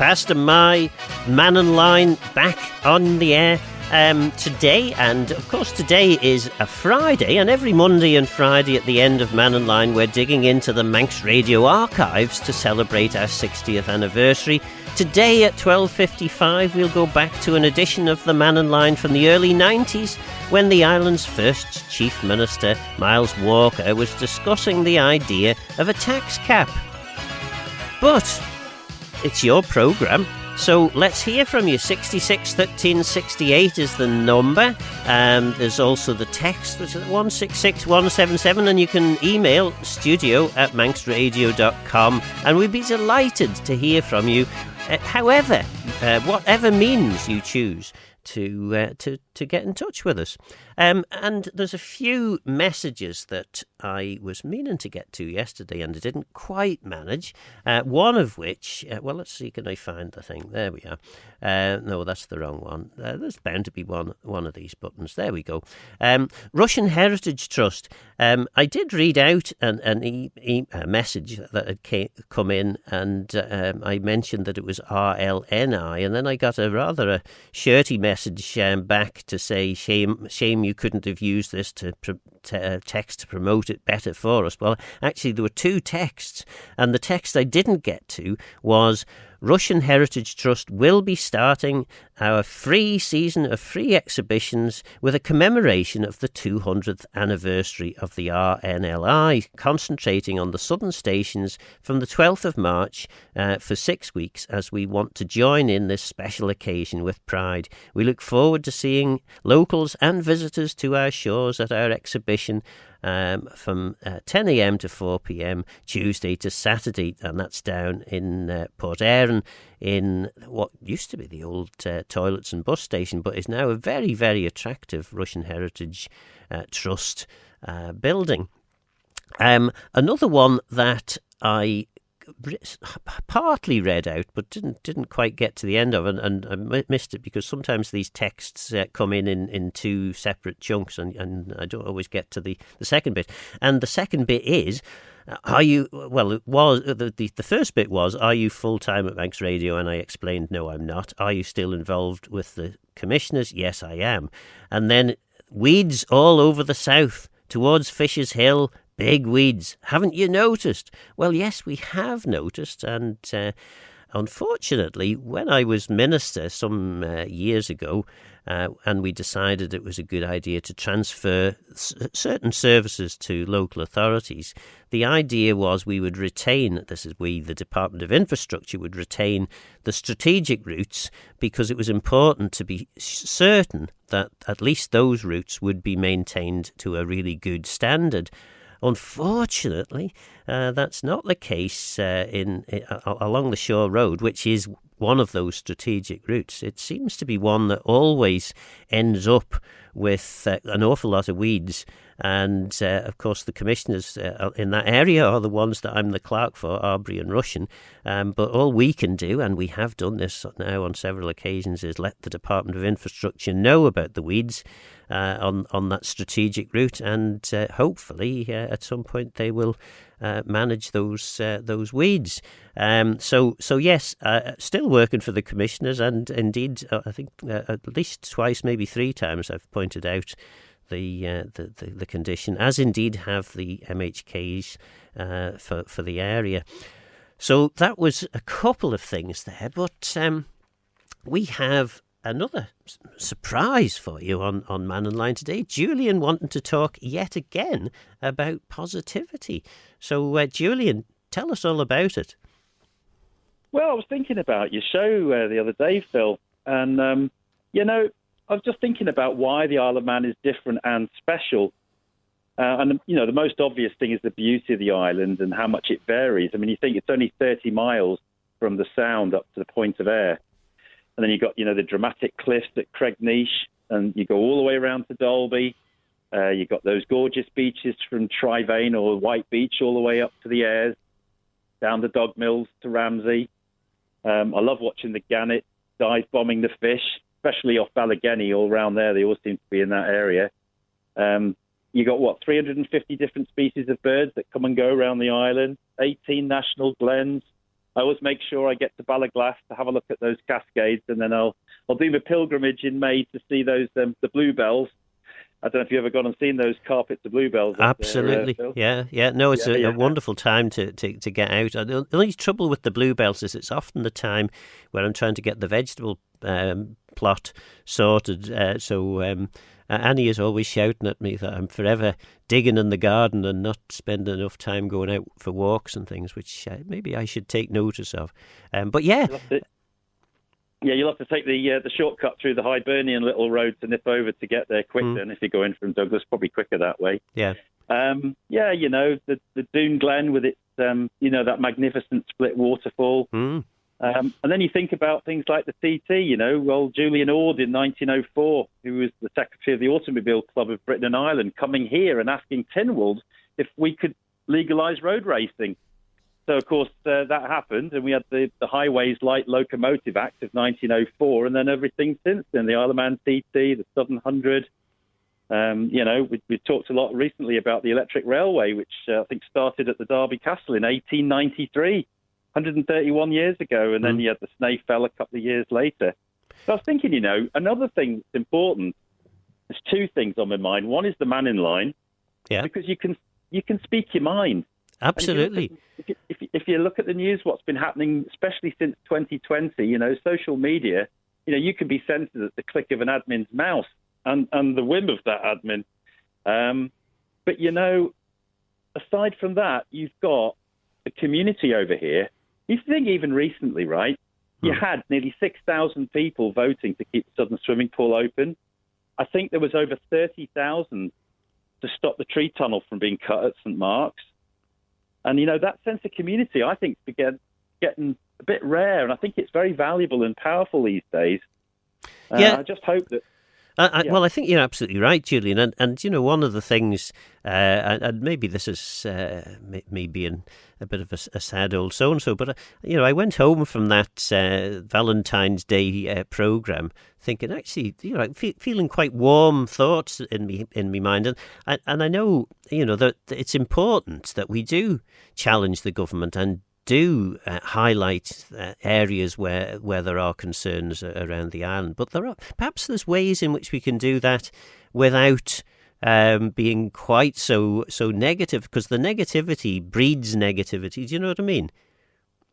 Breakfast and my Mannin Line back on the air today. And of course today is a Friday, and every Monday and Friday at the end of Mannin Line we're digging into the Manx Radio archives to celebrate our 60th anniversary. Today at 12:55 we'll go back to an edition of the Mannin Line from the early 90s when the island's first Chief Minister, Miles Walker, was discussing the idea of a tax cap. But it's your programme, so let's hear from you. 66 13 68 is the number. There's also the text, which is 166 177, and you can email studio@manxradio.com, and we'd be delighted to hear from you. However, whatever means you choose to get in touch with us. And there's a few messages that I was meaning to get to yesterday and I didn't quite manage. One of which, well, let's see, can I find the thing? There we are. No, that's the wrong one. There's bound to be one of these buttons. There we go. Russian Heritage Trust. I did read out a message that had come in, and I mentioned that it was RLNI, and then I got a shirty message back to say, shame you couldn't have used this text to promote it better for us. Well, actually, there were two texts, and the text I didn't get to was Russian Heritage Trust will be starting our free season of free exhibitions with a commemoration of the 200th anniversary of the RNLI, concentrating on the southern stations from the 12th of March for 6 weeks, as we want to join in this special occasion with pride. We look forward to seeing locals and visitors to our shores at our exhibition from 10 a.m. to 4 p.m. Tuesday to Saturday, and that's down in Port Erin, in what used to be the old toilets and bus station, but is now a very, very attractive Russian Heritage Trust building. Another one that I partly read out but didn't quite get to the end of, and I missed it because sometimes these texts come in two separate chunks, and I don't always get to the second bit. And the second bit is, are you, well, it was the first bit was, are you full-time at Manx Radio? And I explained, no, I'm not. Are you still involved with the commissioners? Yes, I am. And then weeds all over the south towards Fisher's Hill. Big weeds. Haven't you noticed? Well, yes, we have noticed. And unfortunately, when I was minister some years ago, and we decided it was a good idea to transfer certain services to local authorities, the idea was we would retain, the Department of Infrastructure would retain the strategic routes, because it was important to be certain that at least those routes would be maintained to a really good standard. Unfortunately, that's not the case along the Shore Road, which is one of those strategic routes. It seems to be one that always ends up with an awful lot of weeds. And, of course, the commissioners in that area are the ones that I'm the clerk for, Arbury and Russian. But all we can do, and we have done this now on several occasions, is let the Department of Infrastructure know about the weeds on that strategic route, and hopefully at some point they will manage those weeds. So yes, still working for the commissioners, and indeed I think at least twice, maybe three times, I've pointed out the condition, as indeed have the MHKs for the area. So that was a couple of things there, but we have another surprise for you on Mannin Line today. Julian wanting to talk yet again about positivity. So Julian, tell us all about it. Well, I was thinking about your show the other day, Phil, and I was just thinking about why the Isle of Man is different and special. And the most obvious thing is the beauty of the island and how much it varies. I mean, you think it's only 30 miles from the Sound up to the Point of Ayr. And then you've got, the dramatic cliffs at Cregnish, and you go all the way around to Dalby. You've got those gorgeous beaches from Trivane or White Beach all the way up to the Ayers, down the Dog Mills to Ramsey. I love watching the gannet dive bombing the fish, especially off Ballygenny, all around there. They all seem to be in that area. You got, 350 different species of birds that come and go around the island, 18 national glens, I always make sure I get to Ballaglass to have a look at those cascades, and then I'll do my pilgrimage in May to see those the bluebells. I don't know if you've ever gone and seen those carpets of bluebells. Absolutely, there, yeah. No, it's yeah. a wonderful time to get out. The only trouble with the bluebells is it's often the time where I'm trying to get the vegetable plot sorted. So Annie is always shouting at me that I'm forever digging in the garden and not spending enough time going out for walks and things, which maybe I should take notice of. But yeah. You'll have to take the shortcut through the Hibernian little road to nip over to get there quick. Then if you're going from Douglas, probably quicker that way. Yeah. The Doon Glen with its that magnificent split waterfall. And then you think about things like the TT, old Julian Ord in 1904, who was the secretary of the Automobile Club of Britain and Ireland, coming here and asking Tynwald if we could legalise road racing. So, of course, that happened, and we had the Highways Light Locomotive Act of 1904, and then everything since then, the Isle of Man TT, the Southern 100. We've talked a lot recently about the electric railway, which I think started at the Derby Castle in 1893. 131 years ago, and then you had the Snaefell a couple of years later. So I was thinking, another thing that's important, there's two things on my mind. One is the Mannin Line, because you can speak your mind. Absolutely. If you look at the news, what's been happening, especially since 2020, social media, you can be censored at the click of an admin's mouse and the whim of that admin. But, aside from that, you've got the community over here. You think even recently, right, you had nearly 6,000 people voting to keep the Southern Swimming Pool open. I think there was over 30,000 to stop the tree tunnel from being cut at St. Mark's. And, that sense of community, I think, is getting a bit rare, and I think it's very valuable and powerful these days. I just hope that... Well, I think you're absolutely right, Julian. And one of the things, and maybe this is me being a bit of a sad old so-and-so, but, I went home from that Valentine's Day programme thinking, actually, feeling quite warm thoughts in me mind. And I know, that it's important that we do challenge the government and do highlight areas where there are concerns around the island, but there's ways in which we can do that without being quite so negative, because the negativity breeds negativity. Do you know what I mean?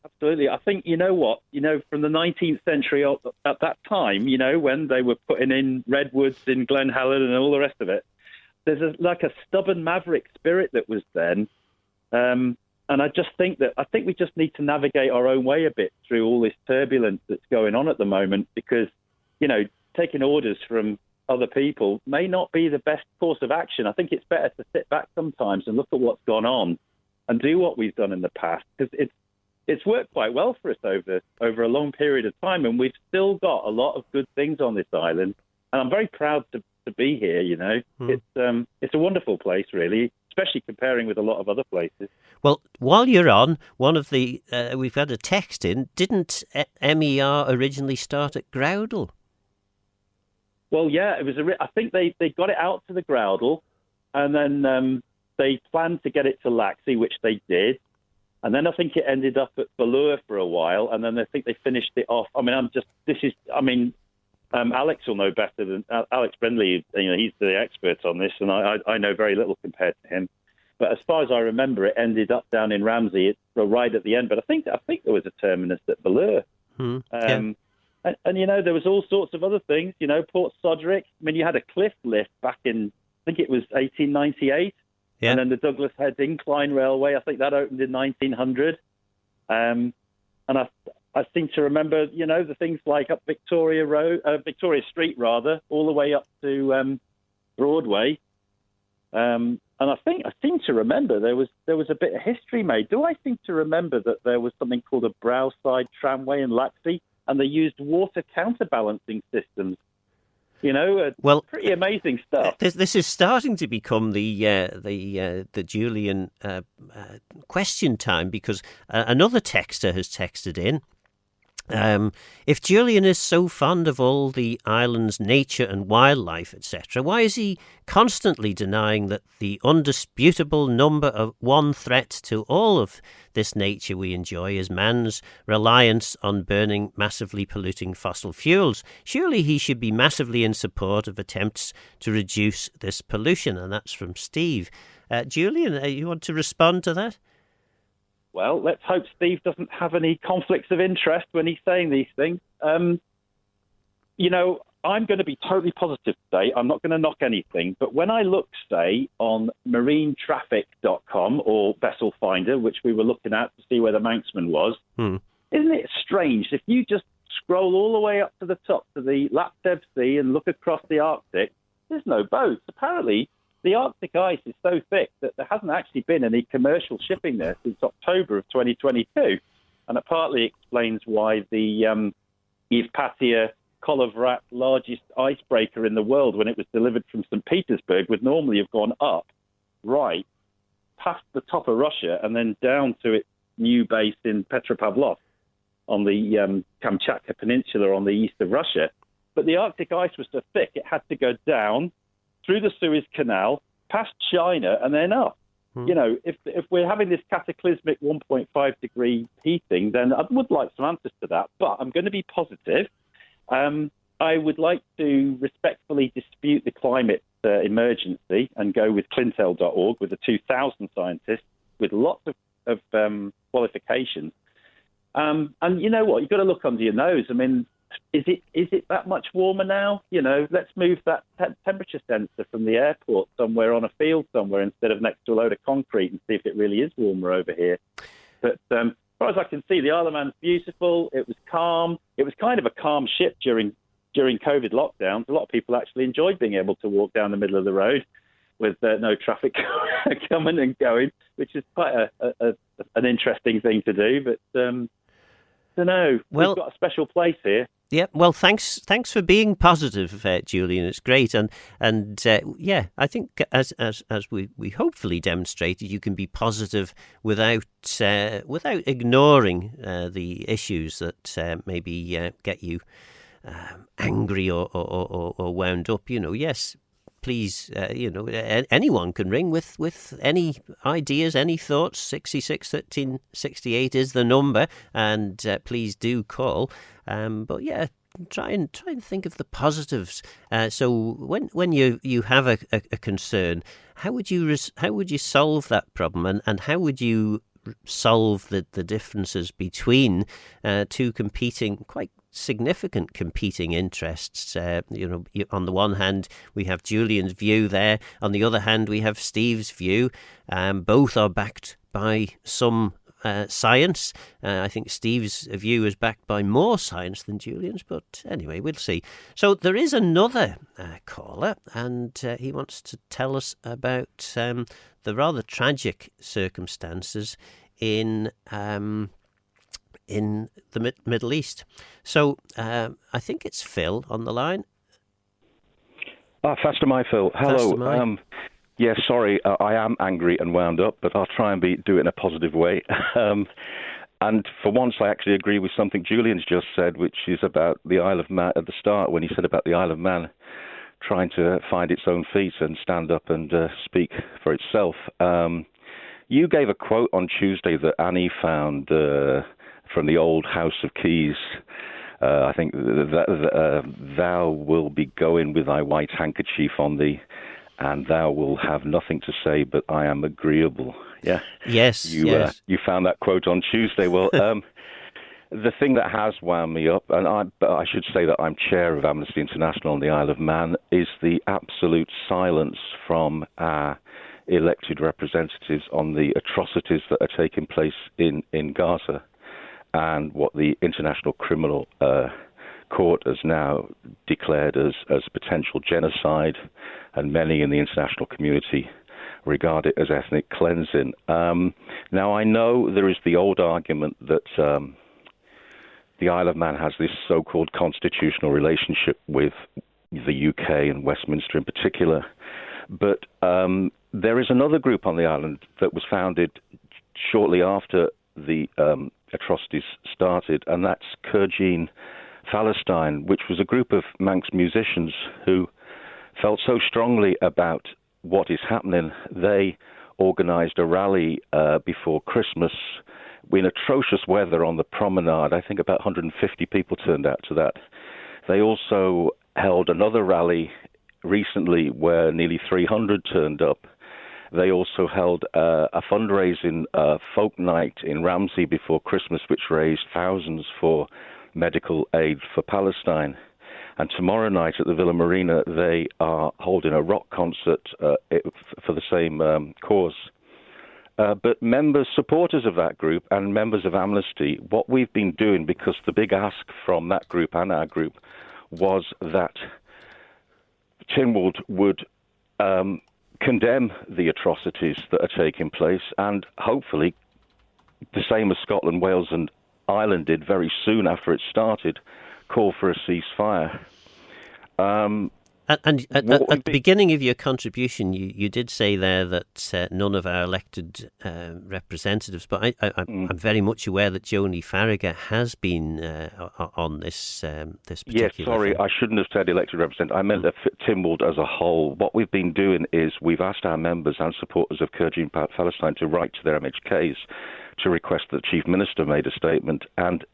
Absolutely. I think, from the 19th century at that time, when they were putting in redwoods in Glen Helen and all the rest of it, there's a stubborn maverick spirit that was then. And I just think we just need to navigate our own way a bit through all this turbulence that's going on at the moment, because, taking orders from other people may not be the best course of action. I think it's better to sit back sometimes and look at what's gone on and do what we've done in the past, because it's worked quite well for us over a long period of time, and we've still got a lot of good things on this island. And I'm very proud to be here. It's a wonderful place, really, especially comparing with a lot of other places. Well, while you're on, one of the we've had a text in. Didn't MER originally start at Groudle? Well, yeah, it was. I think they got it out to the Groudle, and then they planned to get it to Laxey, which they did, and then I think it ended up at Ballure for a while, and then I think they finished it off. Alex will know better than Alex Brindley. He's the expert on this, and I know very little compared to him. But as far as I remember, it ended up down in Ramsey, right at the end. But I think there was a terminus at Ballure. And there was all sorts of other things. Port Soderick. You had a cliff lift back in, I think it was 1898, and then the Douglas Head Incline Railway. I think that opened in 1900. And I seem to remember, the things like up Victoria Street, all the way up to Broadway. And I seem to remember there was a bit of history made. Do I seem to remember that there was something called a Browside Tramway in Laxey, and they used water counterbalancing systems? Pretty amazing stuff. This is starting to become the Julian question time, because another texter has texted in If Julian is so fond of all the island's nature and wildlife, etc., why is he constantly denying that the undisputable number of one threat to all of this nature we enjoy is man's reliance on burning massively polluting fossil fuels? Surely he should be massively in support of attempts to reduce this pollution. And that's from Steve. Julian, you want to respond to that? Well, let's hope Steve doesn't have any conflicts of interest when he's saying these things. I'm going to be totally positive today. I'm not going to knock anything. But when I look, say, on marinetraffic.com or Vessel Finder, which we were looking at to see where the Manxman was, isn't it strange? If you just scroll all the way up to the top to the Laptev Sea and look across the Arctic, there's no boats. Apparently, the Arctic ice is so thick that there hasn't actually been any commercial shipping there since October of 2022. And it partly explains why the Evpatia Kolovrat, largest icebreaker in the world, when it was delivered from St. Petersburg, would normally have gone up, right, past the top of Russia and then down to its new base in Petropavlov on the Kamchatka Peninsula on the east of Russia. But the Arctic ice was so thick, it had to go down through the Suez Canal, past China, and then up. If we're having this cataclysmic 1.5 degree heating, then I would like some answers to that. But I'm going to be positive. I would like to respectfully dispute the climate emergency and go with Clintel.org, with the 2,000 scientists, with lots of qualifications. And you know what? You've got to look under your nose. I mean, is it that much warmer now? Let's move that temperature sensor from the airport somewhere on a field somewhere instead of next to a load of concrete and see if it really is warmer over here. But as far as I can see, the Isle of Man's beautiful. It was calm. It was kind of a calm ship during COVID lockdowns. A lot of people actually enjoyed being able to walk down the middle of the road with no traffic coming and going, which is quite an interesting thing to do. But I don't know. We've got a special place here. Yeah, well, thanks for being positive, Julian. It's great, and I think as we hopefully demonstrated, you can be positive without ignoring the issues that maybe get you angry or wound up. Yes. Please, anyone can ring with any ideas, any thoughts. 66 13 68 is the number, and please do call. But yeah, try and think of the positives. So when you have a concern, how would you solve that problem, and how would you solve the differences between two quite significant competing interests? On the one hand, we have Julian's view there. On the other hand, we have Steve's view. Both are backed by some science. I think Steve's view is backed by more science than Julian's, but anyway, we'll see. So there is another caller, and he wants to tell us about the rather tragic circumstances in the Middle East. So I think it's Phil on the line. Faster my Phil. Hello. Yeah, sorry, I am angry and wound up, but I'll try and do it in a positive way. And for once, I actually agree with something Julian's just said, which is about the Isle of Man at the start, when he said about the Isle of Man trying to find its own feet and stand up and speak for itself. You gave a quote on Tuesday that Annie found from the old House of Keys. I think thou will be going with thy white handkerchief on thee, and thou will have nothing to say, but I am agreeable. Yeah. Yes. You found that quote on Tuesday. Well, the thing that has wound me up, and I should say that I'm chair of Amnesty International on the Isle of Man, is the absolute silence from our elected representatives on the atrocities that are taking place in Gaza, and what the International Criminal Court has now declared as potential genocide, and many in the international community regard it as ethnic cleansing. Now, I know there is the old argument that the Isle of Man has this so-called constitutional relationship with the UK and Westminster in particular, but there is another group on the island that was founded shortly after the atrocities started, and that's Gawne, Palestine, which was a group of Manx musicians who felt so strongly about what is happening. They organized a rally before Christmas in atrocious weather on the promenade. I think about 150 people turned out to that. They also held another rally recently where nearly 300 turned up. They also held a fundraising folk night in Ramsey before Christmas, which raised thousands for medical aid for Palestine. And tomorrow night at the Villa Marina, they are holding a rock concert for the same cause. But members, supporters of that group and members of Amnesty, what we've been doing, because the big ask from that group and our group was that Tynwald would condemn the atrocities that are taking place, and hopefully the same as Scotland, Wales and Ireland did very soon after it started, call for a ceasefire. And at the beginning of your contribution, you did say there that none of our elected representatives, but I'm very much aware that Joni Farragher has been on this particular Yes, sorry, thing. I shouldn't have said elected representative. I meant Tynwald as a whole. What we've been doing is we've asked our members and supporters of Gawne, Palestine to write to their MHKs to request that the Chief Minister made a statement, and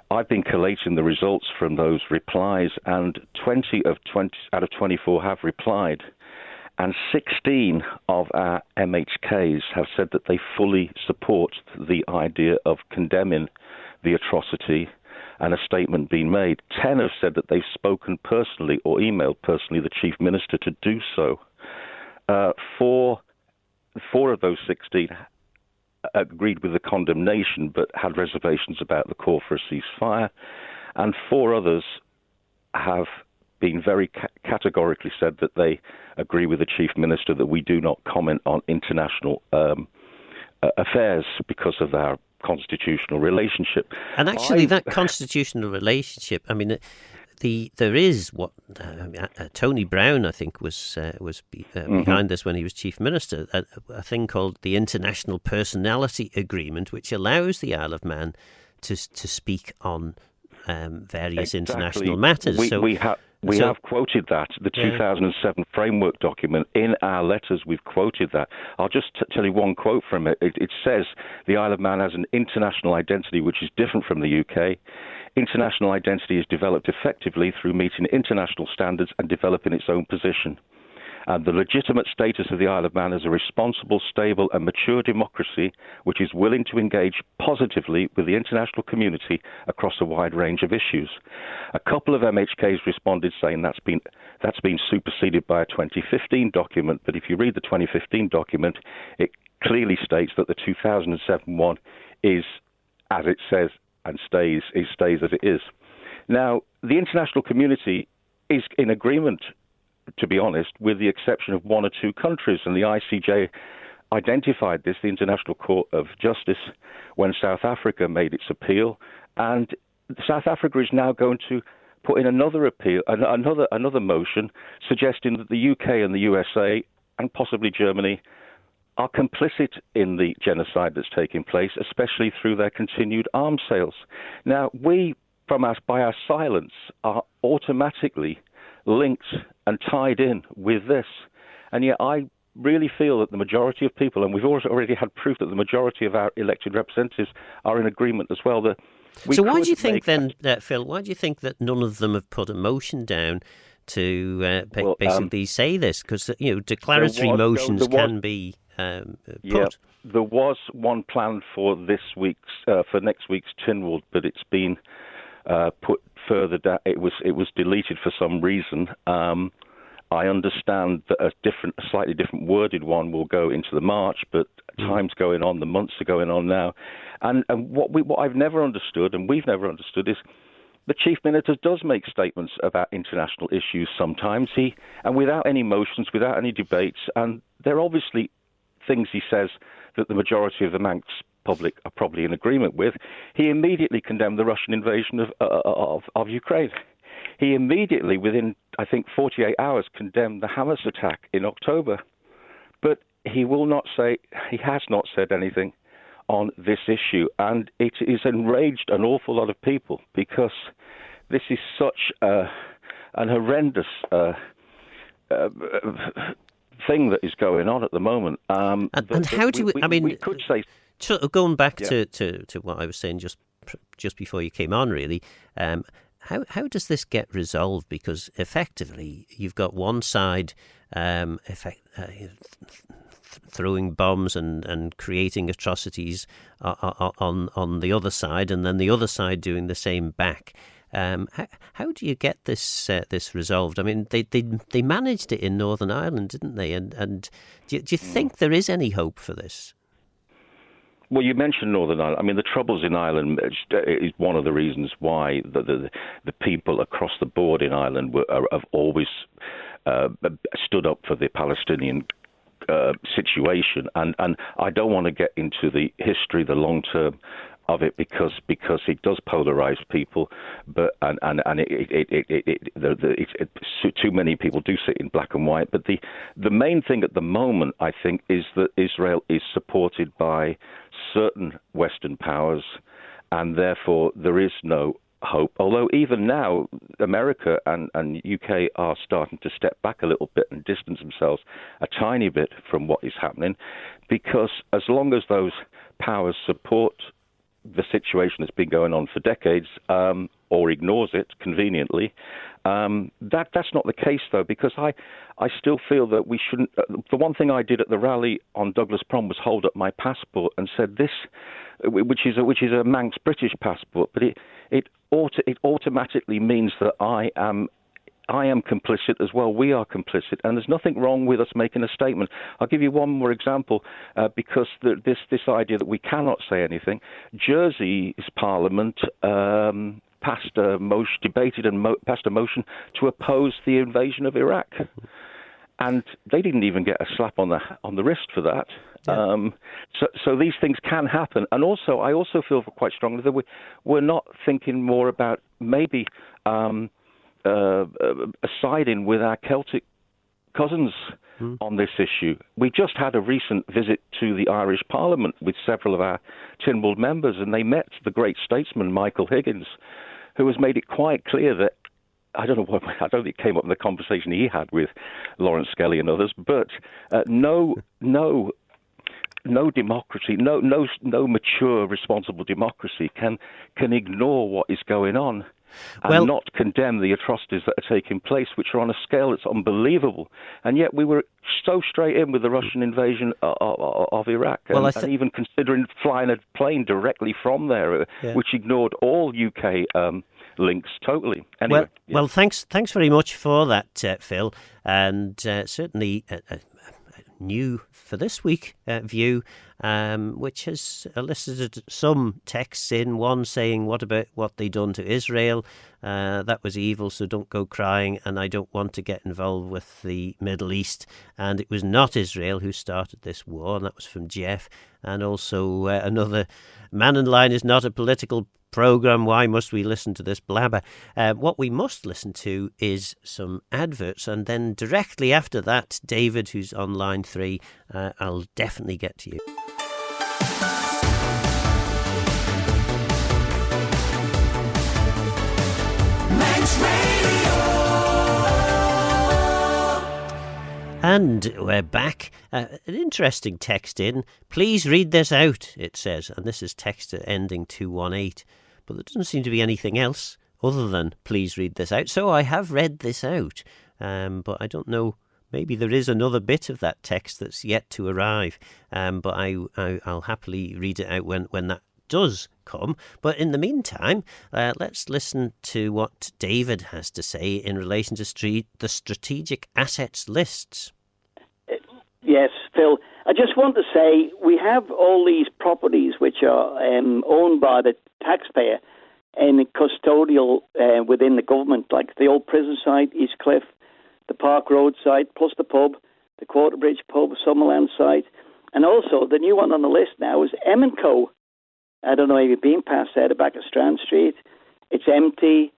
I've been collating the results from those replies, and 20 out of 24 have replied, and 16 of our MHKs have said that they fully support the idea of condemning the atrocity and a statement being made. 10 have said that they've spoken personally or emailed personally the Chief Minister to do so. Four of those 16 agreed with the condemnation but had reservations about the call for a ceasefire, and 4 others have been very categorically said that they agree with the Chief Minister that we do not comment on international affairs because of our constitutional relationship. And actually, that constitutional relationship, I mean, there is what Tony Brown, I think, was behind this when he was Chief Minister, a thing called the International Personality Agreement, which allows the Isle of Man to speak on various international matters. We have quoted that, the 2007 framework document. In our letters, we've quoted that. I'll just tell you one quote from it. It says, the Isle of Man has an international identity which is different from the UK. International identity is developed effectively through meeting international standards and developing its own position. And the legitimate status of the Isle of Man as a responsible, stable and mature democracy which is willing to engage positively with the international community across a wide range of issues. A couple of MHKs responded saying that's been superseded by a 2015 document, but if you read the 2015 document, it clearly states that the 2007 one is, as it says, and stays as it is. Now, the international community is in agreement, to be honest, with the exception of 1 or 2 countries, and the ICJ identified this, the International Court of Justice, when South Africa made its appeal, and South Africa is now going to put in another appeal, another motion, suggesting that the UK and the USA and possibly Germany are complicit in the genocide that's taking place, especially through their continued arms sales. Now, we, by our silence, are automatically linked and tied in with this. And yet I really feel that the majority of people, and we've already had proof that the majority of our elected representatives are in agreement as well. So why do you think then, Phil, why do you think that none of them have put a motion down to basically say this? Because, declaratory motions can be put. Yeah, there was one planned for next week's Tynwald, but it's been put further down. It was deleted for some reason. I understand that a slightly different worded one will go into the March, but time's going on, the months are going on now, and what I've never understood, and we've never understood, is the Chief Minister does make statements about international issues sometimes, and without any motions, without any debates, and they're obviously things he says that the majority of the Manx public are probably in agreement with. He immediately condemned the Russian invasion of Ukraine. He immediately, within, I think, 48 hours, condemned the Hamas attack in October. But he has not said anything on this issue, and it has enraged an awful lot of people because this is such an horrendous thing that is going on at the moment. And how do we could say, so going back to what I was saying just before you came on, really, how does this get resolved? Because effectively, you've got one side throwing bombs and creating atrocities on the other side, and then the other side doing the same back. How do you get this resolved? I mean, they managed it in Northern Ireland, didn't they? And do you think there is any hope for this? Well, you mentioned Northern Ireland. I mean, the troubles in Ireland is one of the reasons why the people across the board in Ireland have always stood up for the Palestinian situation. And I don't want to get into the history, the long term of it, because it does polarize people, but too many people do sit in black and white. But the main thing at the moment, I think, is that Israel is supported by certain Western powers, and therefore there is no hope. Although even now, America and UK are starting to step back a little bit and distance themselves a tiny bit from what is happening, because as long as those powers support the situation that's been going on for decades, or ignores it conveniently, that's not the case, though, because I still feel that we shouldn't. The one thing I did at the rally on Douglas Prom was hold up my passport and said this, which is a Manx British passport, but it automatically means that I am complicit as well. We are complicit, and there's nothing wrong with us making a statement. I'll give you one more example, because this idea that we cannot say anything. Jersey's Parliament passed a motion to oppose the invasion of Iraq, and they didn't even get a slap on the wrist for that. Yeah. So these things can happen, and also I also feel quite strongly that we're not thinking more about maybe siding with our Celtic cousins on this issue. We just had a recent visit to the Irish Parliament with several of our Tynwald members, and they met the great statesman Michael Higgins, who has made it quite clear that I don't think it came up in the conversation he had with Lawrence Skelly and others, but no democracy, no mature, responsible democracy can ignore what is going on and not condemn the atrocities that are taking place, which are on a scale that's unbelievable. And yet we were so straight in with the Russian invasion of Iraq, and even considering flying a plane directly from there, which ignored all UK links totally. Anyway, well, thanks very much for that, Phil, and certainly new for this week view, which has elicited some texts in, one saying, what about what they done to Israel? That was evil, so don't go crying, and I don't want to get involved with the Middle East. And it was not Israel who started this war, and that was from Jeff. And also another, Mannin Line is not a political programme, why must we listen to this blabber? What we must listen to is some adverts, and then directly after that, David, who's on line 3, I'll definitely get to you. Manx Radio. And we're back. An interesting text in. Please read this out, it says. And this is text ending 218. But there doesn't seem to be anything else other than please read this out. So I have read this out. But I don't know. Maybe there is another bit of that text that's yet to arrive. But I'll happily read it out when that does come. But in the meantime, let's listen to what David has to say in relation to the strategic assets lists. Yes, Phil. I just want to say we have all these properties which are owned by the taxpayer and custodial within the government, like the old prison site, East Cliff, the Park Road site, plus the pub, the Quarterbridge pub, Summerland site, and also the new one on the list now is M&Co. I don't know if you've been past there, the back of Strand Street. It's empty.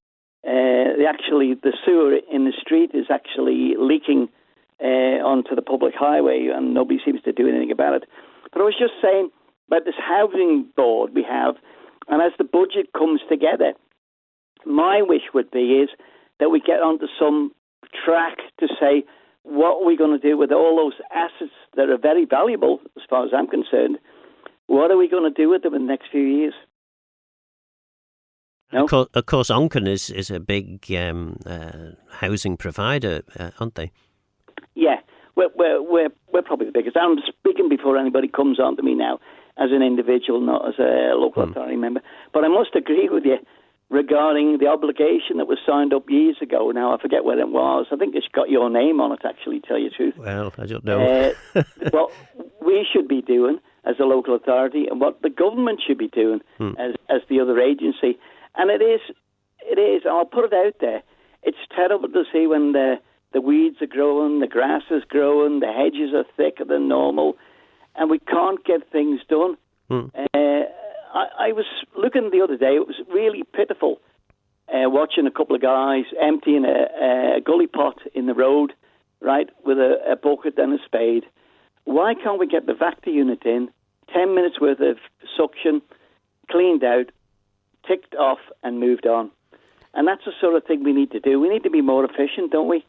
The sewer in the street is actually leaking onto the public highway, and nobody seems to do anything about it. But I was just saying, about this housing board we have, and as the budget comes together, my wish would be is that we get onto some track to say, what are we going to do with all those assets that are very valuable, as far as I'm concerned? What are we going to do with them in the next few years? No? Of course, Onken is a big housing provider, aren't they? Yeah, we're probably the biggest. I'm speaking before anybody comes on to me now as an individual, not as a local authority member. But I must agree with you regarding the obligation that was signed up years ago. Now, I forget when it was. I think it's got your name on it, actually, to tell you the truth. Well, I don't know. What we should be doing as a local authority and what the government should be doing as the other agency. And it is, I'll put it out there, it's terrible to see when the weeds are growing, the grass is growing, the hedges are thicker than normal, and we can't get things done. I was looking the other day, it was really pitiful watching a couple of guys emptying a gully pot in the road, right, with a bucket and a spade. Why can't we get the Vector unit in, 10 minutes worth of suction, cleaned out, ticked off and moved on? And that's the sort of thing we need to do. We need to be more efficient, don't we?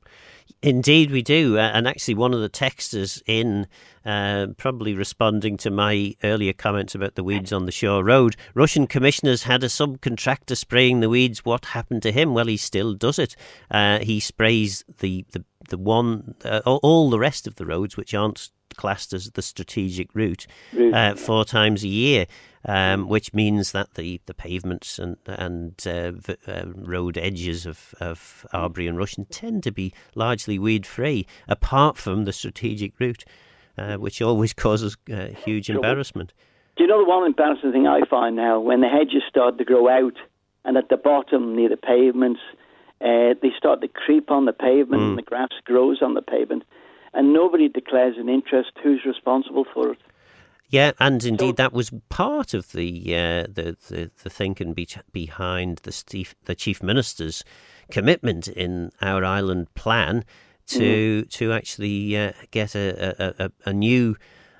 Indeed we do. And actually one of the texters in, probably responding to my earlier comments about the weeds on the Shore Road, Russian commissioners had a subcontractor spraying the weeds. What happened to him? Well, he still does it. He sprays the one, all the rest of the roads which aren't classed as the strategic route 4 times a year. Which means that the pavements and road edges of Arbury and Russian tend to be largely weed-free, apart from the strategic route, which always causes huge embarrassment. Do you know the one embarrassing thing I find now? When the hedges start to grow out, and at the bottom near the pavements, they start to creep on the pavement, and the grass grows on the pavement, and nobody declares an interest. Who's responsible for it? Yeah, and indeed that was part of the thinking behind the Chief Minister's commitment in our island plan to actually get a new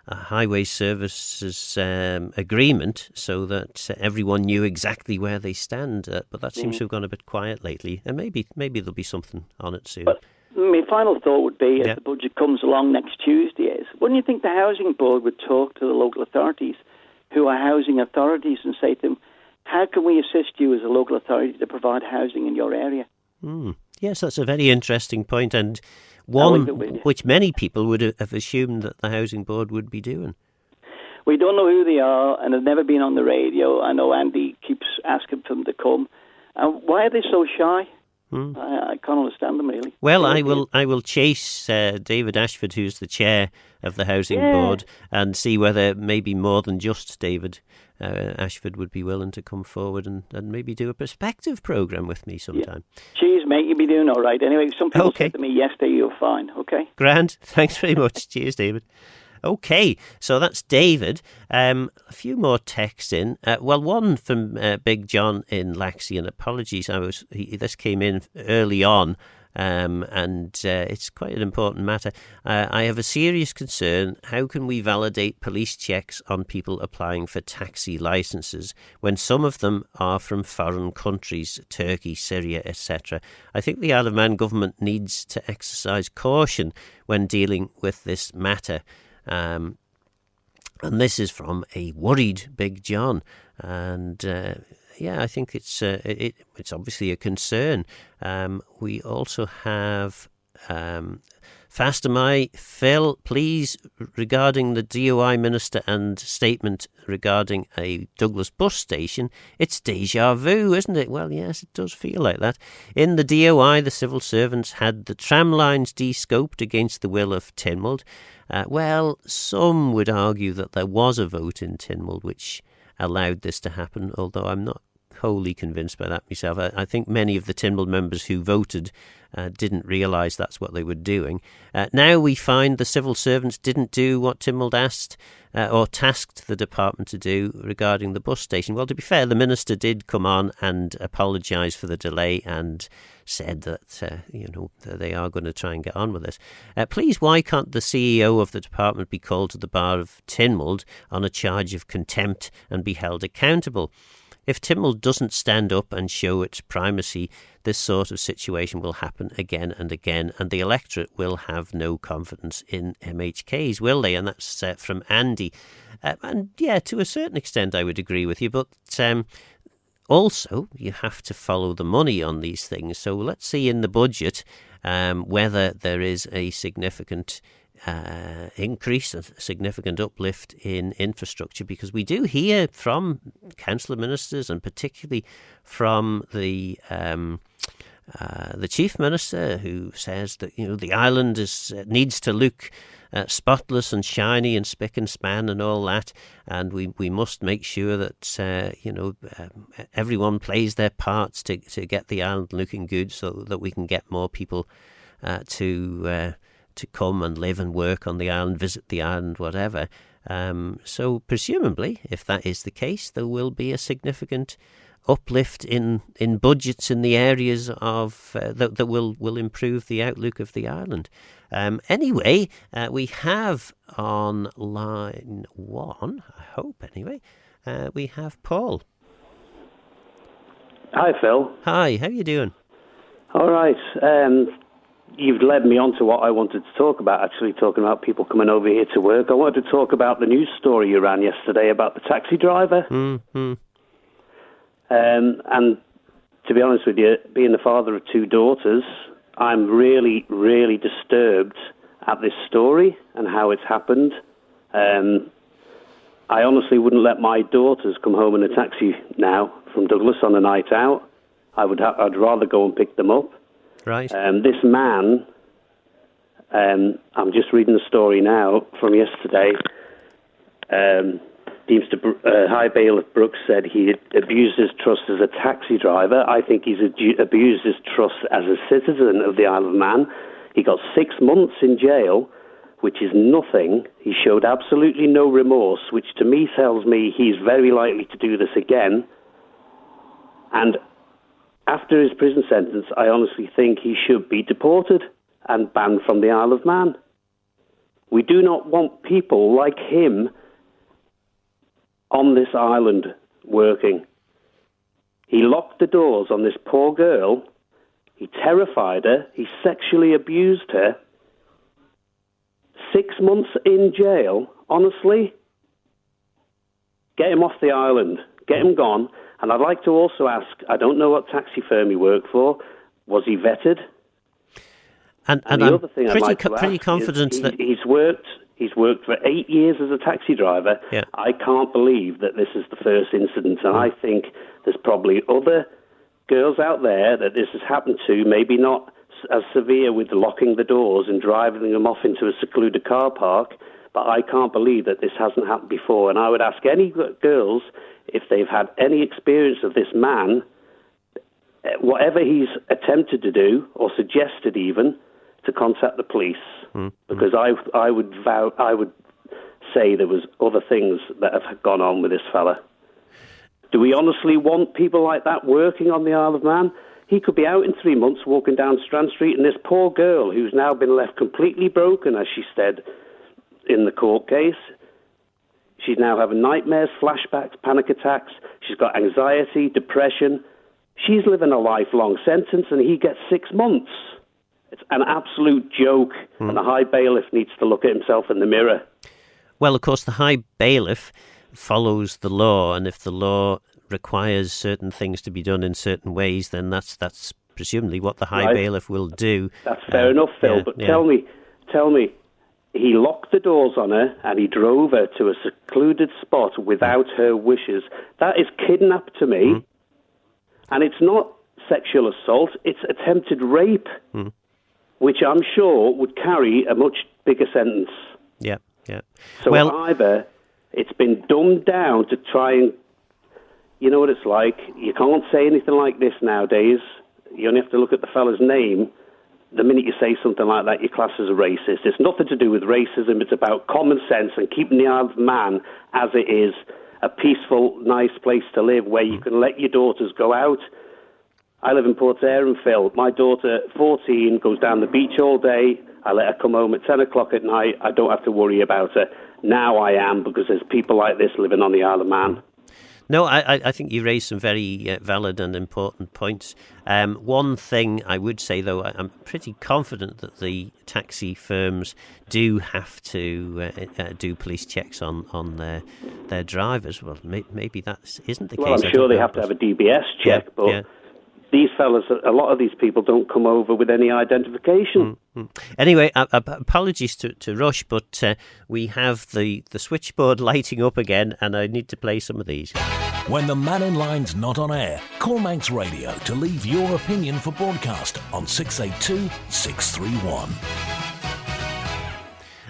highway services agreement so that everyone knew exactly where they stand. But that seems to have gone a bit quiet lately, and maybe there'll be something on it soon. But my final thought would be, as the budget comes along next Tuesday, wouldn't you think the Housing Board would talk to the local authorities who are housing authorities and say to them, how can we assist you as a local authority to provide housing in your area? Yes, that's a very interesting point, and one which many people would have assumed that the Housing Board would be doing. We don't know who they are, and they've never been on the radio. I know Andy keeps asking for them to come. Why are they so shy? I can't understand them, really. Well, I will chase David Ashford, who's the chair of the Housing Board, and see whether maybe more than just David Ashford would be willing to come forward and maybe do a perspective programme with me sometime. Cheers, mate. You'll be doing all right. Anyway, some people said to me yesterday you're fine, okay? Grand. Thanks very much. Cheers, David. Okay, so that's David. A few more texts in. One from Big John in Laxey, and apologies, this came in early on, and it's quite an important matter. I have a serious concern. How can we validate police checks on people applying for taxi licences when some of them are from foreign countries, Turkey, Syria, etc.? I think the Isle of Man government needs to exercise caution when dealing with this matter. And this is from a worried Big John, and I think it's obviously a concern. We also have Faster My Phil, please, regarding the DOI minister and statement regarding a Douglas bus station. It's déjà vu, isn't it? Well, yes, it does feel like that. In the DOI, the civil servants had the tram lines de-scoped against the will of Tynwald. Some would argue that there was a vote in Tynwald which allowed this to happen, although I'm not wholly convinced by that myself. I think many of the Tynwald members who voted didn't realise that's what they were doing. Now we find the civil servants didn't do what Tynwald asked or tasked the department to do regarding the bus station. Well, to be fair, the minister did come on and apologise for the delay and said that they are going to try and get on with this. Please, why can't the CEO of the department be called to the bar of Tynwald on a charge of contempt and be held accountable? If Tynwald doesn't stand up and show its primacy, this sort of situation will happen again and again, and the electorate will have no confidence in MHKs, will they? And that's from Andy. And yeah, to a certain extent I would agree with you, but also you have to follow the money on these things. So let's see in the budget whether there is a significant increase, a significant uplift in infrastructure, because we do hear from council ministers and particularly from the chief minister, who says that the island needs to look spotless and shiny and spick and span and all that, and we must make sure that everyone plays their parts to get the island looking good, so that we can get more people to come and live and work on the island, visit the island, whatever. So presumably, if that is the case, there will be a significant uplift in budgets in the areas of that will improve the outlook of the island. Anyway, we have on line 1, I hope anyway, we have Paul. Hi, Phil. Hi, how are you doing? All right. You've led me on to what I wanted to talk about, actually, talking about people coming over here to work. I wanted to talk about the news story you ran yesterday about the taxi driver. Mm-hmm. And to be honest with you, being the father of 2 daughters, I'm really, really disturbed at this story and how it's happened. I honestly wouldn't let my daughters come home in a taxi now from Douglas on a night out. I'd rather go and pick them up. Right. This man, I'm just reading the story now from yesterday. High Bailiff Brooks said he abused his trust as a taxi driver. I think he's abused his trust as a citizen of the Isle of Man. He got 6 months in jail, which is nothing. He showed absolutely no remorse, which to me tells me he's very likely to do this again. And after his prison sentence, I honestly think he should be deported and banned from the Isle of Man. We do not want people like him on this island working. He locked the doors on this poor girl. He terrified her. He sexually abused her. 6 months in jail, honestly. Get him off the island. Get him gone. And I'd like to also ask, I don't know what taxi firm he worked for. Was he vetted? And the I'm other thing I'd like to pretty ask confident is that he's worked for 8 years as a taxi driver. Yeah. I can't believe that this is the first incident, and I think there's probably other girls out there that this has happened to, maybe not as severe with locking the doors and driving them off into a secluded car park, but I can't believe that this hasn't happened before. And I would ask any girls, if they've had any experience of this man, whatever he's attempted to do, or suggested even, to contact the police, because I would say there was other things that have gone on with this fella. Do we honestly want people like that working on the Isle of Man? He could be out in 3 months walking down Strand Street, and this poor girl who's now been left completely broken, as she said in the court case, she's now having nightmares, flashbacks, panic attacks. She's got anxiety, depression. She's living a lifelong sentence, and he gets 6 months. It's an absolute joke, and the High Bailiff needs to look at himself in the mirror. Well, of course, the High Bailiff follows the law, and if the law requires certain things to be done in certain ways, then that's presumably what the High Bailiff will do. That's fair enough, Phil, yeah, but yeah. tell me, he locked the doors on her and he drove her to a secluded spot without her wishes. That is kidnap to me, and it's not sexual assault, it's attempted rape, which I'm sure would carry a much bigger sentence. Yeah, yeah. So either it's been dumbed down to try and you know what it's like. You can't say anything like this nowadays. You only have to look at the fella's name. The minute you say something like that, you're classed as a racist. It's nothing to do with racism. It's about common sense and keeping the Isle of Man as it is, a peaceful, nice place to live where you can let your daughters go out. I live in Portair, Phil. My daughter, 14, goes down the beach all day. I let her come home at 10 o'clock at night. I don't have to worry about her. Now I am, because there's people like this living on the Isle of Man. No, I think you raised some very valid and important points. One thing I would say, though, I'm pretty confident that the taxi firms do have to do police checks on their drivers. Well, maybe that isn't the case. Well, I'm sure they have to have a DBS check, but these fellas, a lot of these people don't come over with any identification. Mm-hmm. Anyway, apologies to Rush, but we have the switchboard lighting up again, and I need to play some of these. When the Mannin Line's not on air, call Manx Radio to leave your opinion for broadcast on 682 631.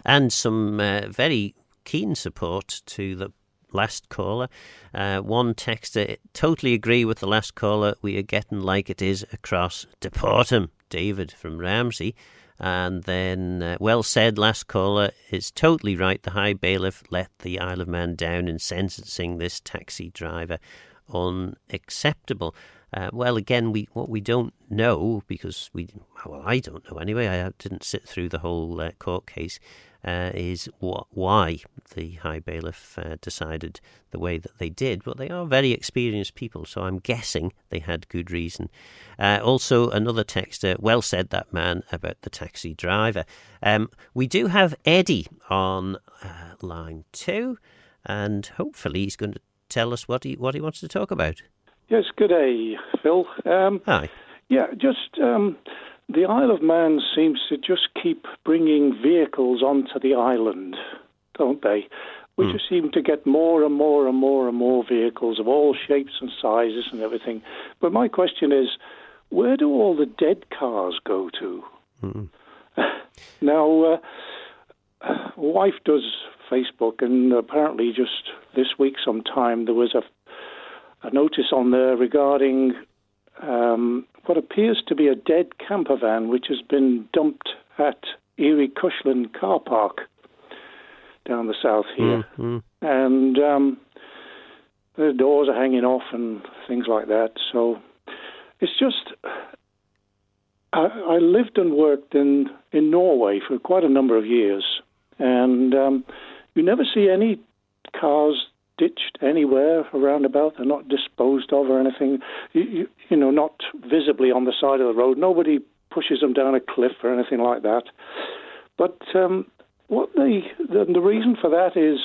And some very keen support to the last caller. One texter, totally agree with the last caller. We are getting like it is across Deportum. David from Ramsey. And then, well said, last caller is totally right. The High Bailiff let the Isle of Man down in sentencing this taxi driver. Unacceptable. Well, again, what we don't know, because I don't know anyway, I didn't sit through the whole court case, is why the High Bailiff decided the way that they did. But they are very experienced people, so I'm guessing they had good reason. Also, another texter, well said that man about the taxi driver. We do have Eddie on line 2, and hopefully he's going to tell us what he wants to talk about. Yes, good day, Phil. Hi. Yeah, just the Isle of Man seems to just keep bringing vehicles onto the island, don't they? We just seem to get more and more and more and more vehicles of all shapes and sizes and everything. But my question is, where do all the dead cars go to? Now, wife does Facebook, and apparently just this week sometime there was a notice on there regarding what appears to be a dead camper van which has been dumped at Erie Cushland car park down the south here. And the doors are hanging off and things like that. So it's just... I lived and worked in Norway for quite a number of years, and you never see any cars ditched anywhere around about. They're not disposed of or anything, you know, not visibly on the side of the road. Nobody pushes them down a cliff or anything like that. But the reason for that is,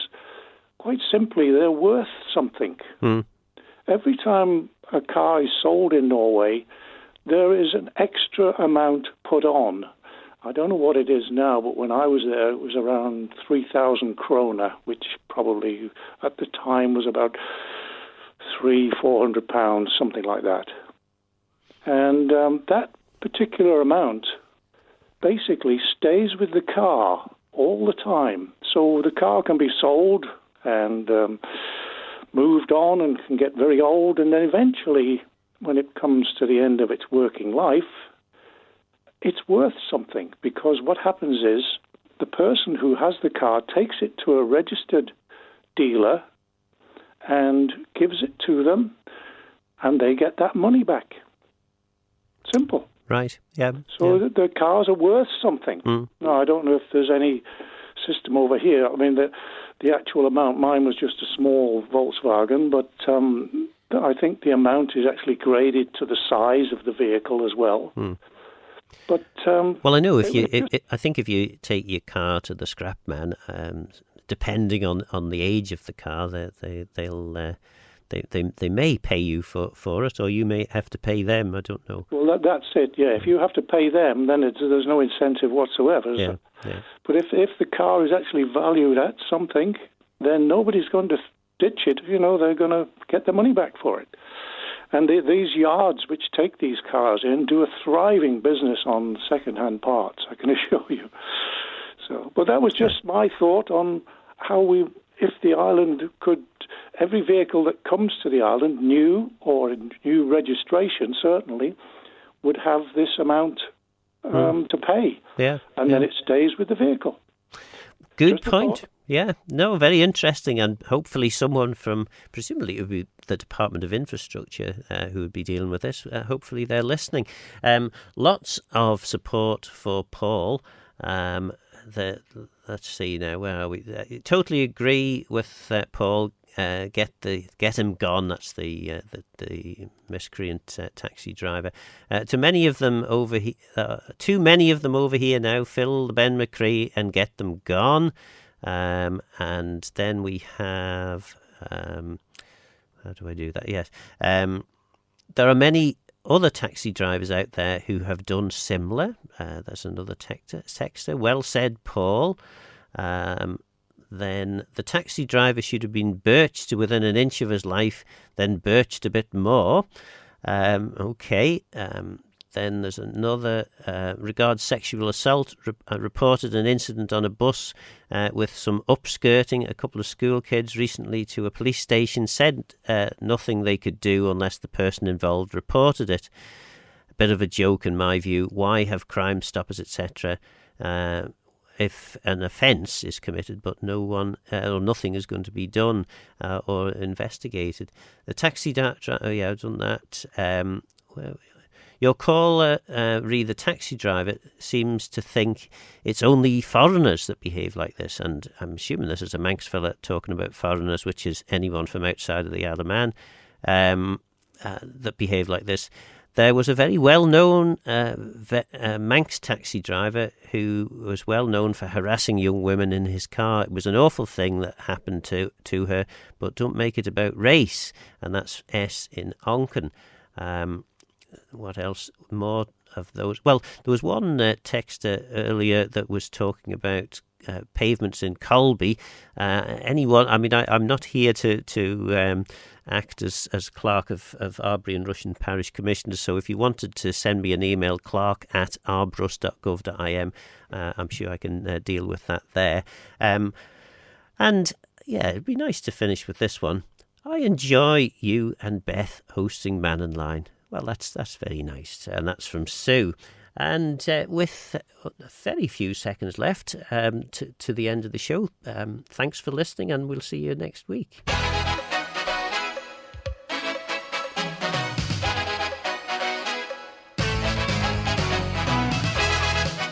quite simply, they're worth something. Every time a car is sold in Norway, there is an extra amount put on. I don't know what it is now, but when I was there, it was around 3,000 krona, which probably at the time was about £400, something like that. And that particular amount basically stays with the car all the time. So the car can be sold and moved on and can get very old, and then eventually, when it comes to the end of its working life, it's worth something, because what happens is the person who has the car takes it to a registered dealer and gives it to them, and they get that money back. Simple. Right, yeah. So the cars are worth something. Now, I don't know if there's any system over here. I mean, the actual amount, mine was just a small Volkswagen, but I think the amount is actually graded to the size of the vehicle as well. But well, I know I think if you take your car to the scrap man, depending on the age of the car, they may pay you for it, or you may have to pay them. I don't know. Well, that's it. Yeah, if you have to pay them, then there's no incentive whatsoever. Is there? Yeah. But if the car is actually valued at something, then nobody's going to ditch it. You know, they're going to get the money back for it. And these yards which take these cars in do a thriving business on second-hand parts, I can assure you. So, but that was just my thought on how if the island could every vehicle that comes to the island, new or new registration certainly, would have this amount to pay. Yeah. And then it stays with the vehicle. Good point. Yeah, no, very interesting, and hopefully someone from, presumably it would be the Department of Infrastructure who would be dealing with this, hopefully they're listening. Lots of support for Paul. Let's see now, where are we? Totally agree with Paul. Get him gone. That's the miscreant taxi driver. Too many of them over here now. Fill the Ben McCree and get them gone. And then we have how do I do that? Yes, there are many other taxi drivers out there who have done similar. There's another texter. Well said, Paul. Then the taxi driver should have been birched to within an inch of his life, then birched a bit more. Okay. Then there's another, regards sexual assault, reported an incident on a bus with some upskirting. A couple of school kids recently to a police station, said nothing they could do unless the person involved reported it. A bit of a joke in my view. Why have Crime Stoppers, etc., if an offence is committed but no one or nothing is going to be done or investigated? The taxi driver, I've done that. Your caller, the taxi driver, seems to think it's only foreigners that behave like this, and I'm assuming this is a Manx fella talking about foreigners, which is anyone from outside of the Isle of Man, that behave like this. There was a very well-known Manx taxi driver who was well-known for harassing young women in his car. It was an awful thing that happened to her, but don't make it about race, and that's S in Onken. What else? More of those. Well, there was one texter earlier that was talking about pavements in Colby. Anyone? I mean, I'm not here to act as clerk of Arbury and Rushen Parish Commissioners. So if you wanted to send me an email, clark@arbrus.gov.im, I'm sure I can deal with that there. And yeah, it'd be nice to finish with this one. I enjoy you and Beth hosting Mannin Line. Well, that's very nice, and that's from Sue. And with very few seconds left to the end of the show, thanks for listening, and we'll see you next week.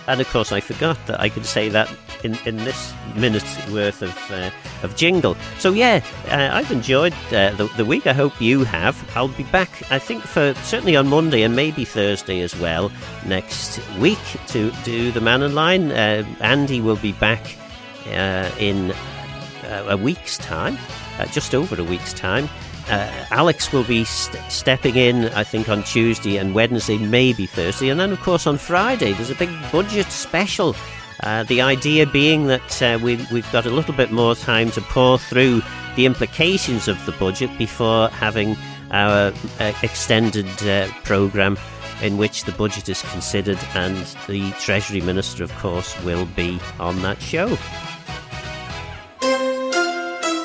And of course, I forgot that I could say that in this minute's worth of jingle. So yeah, I've enjoyed the week. I hope you have. I'll be back, I think, for certainly on Monday and maybe Thursday as well next week to do the Mannin Line. Andy will be back in a week's time, just over a week's time. Alex will be stepping in, I think, on Tuesday and Wednesday, maybe Thursday. And then, of course, on Friday, there's a big budget special. The idea being that we've got a little bit more time to pore through the implications of the budget before having our extended programme in which the budget is considered, and the Treasury Minister, of course, will be on that show.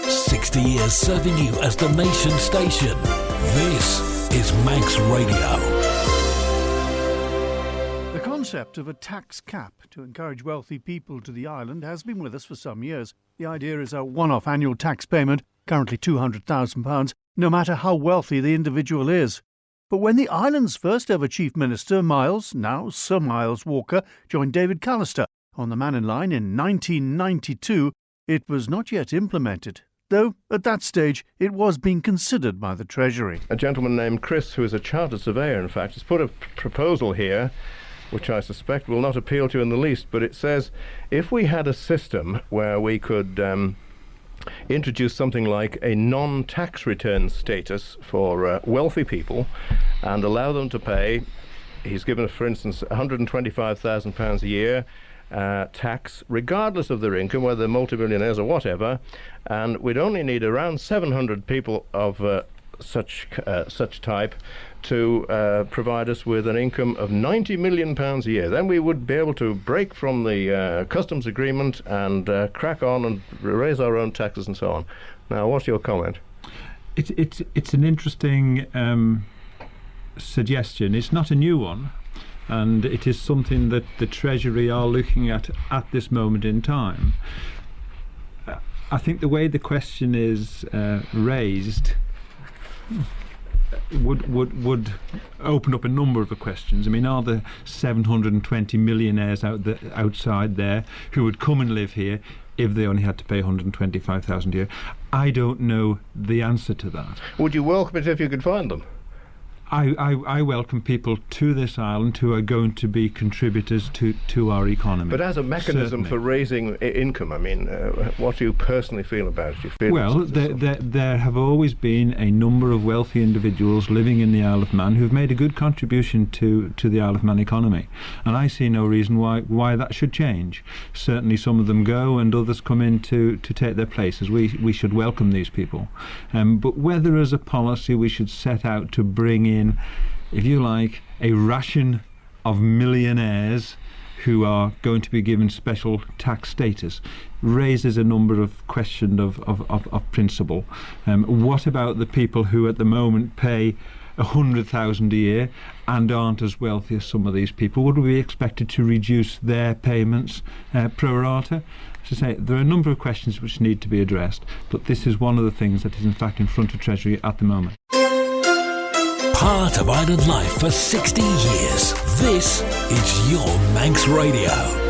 60 years serving you as the nation station. This is Manx Radio. The concept of a tax cap to encourage wealthy people to the island has been with us for some years. The idea is a one-off annual tax payment, currently £200,000, no matter how wealthy the individual is. But when the island's first ever Chief Minister, Miles, now Sir Miles Walker, joined David Callister on the Mannin Line in 1992, it was not yet implemented. Though, at that stage, it was being considered by the Treasury. A gentleman named Chris, who is a chartered surveyor, in fact, has put a proposal here, which I suspect will not appeal to you in the least, but it says, if we had a system where we could introduce something like a non-tax return status for wealthy people and allow them to pay, he's given, for instance, £125,000 a year, tax, regardless of their income, whether they're multimillionaires or whatever, and we'd only need around 700 people of such type to provide us with an income of £90 million a year. Then we would be able to break from the customs agreement and crack on and raise our own taxes and so on. Now, what's your comment? It's an interesting suggestion. It's not a new one, and it is something that the Treasury are looking at this moment in time. I think the way the question is raised would open up a number of questions. I mean, are there 720 millionaires outside there who would come and live here if they only had to pay 125,000 a year? I don't know the answer to that. Would you welcome it if you could find them? I welcome people to this island who are going to be contributors to our economy. But as a mechanism Certainly. for raising income, I mean, what do you personally feel about it? Do you feel Well, there have always been a number of wealthy individuals living in the Isle of Man who've made a good contribution to the Isle of Man economy, and I see no reason why that should change. Certainly some of them go and others come in to take their places. We should welcome these people. But whether as a policy we should set out to bring in, if you like, a ration of millionaires who are going to be given special tax status, raises a number of questions of principle. What about the people who at the moment pay 100,000 a year and aren't as wealthy as some of these people? Would we be expected to reduce their payments pro rata? To say, there are a number of questions which need to be addressed, but this is one of the things that is in fact in front of Treasury at the moment. Part of island life for 60 years. This is your Manx Radio.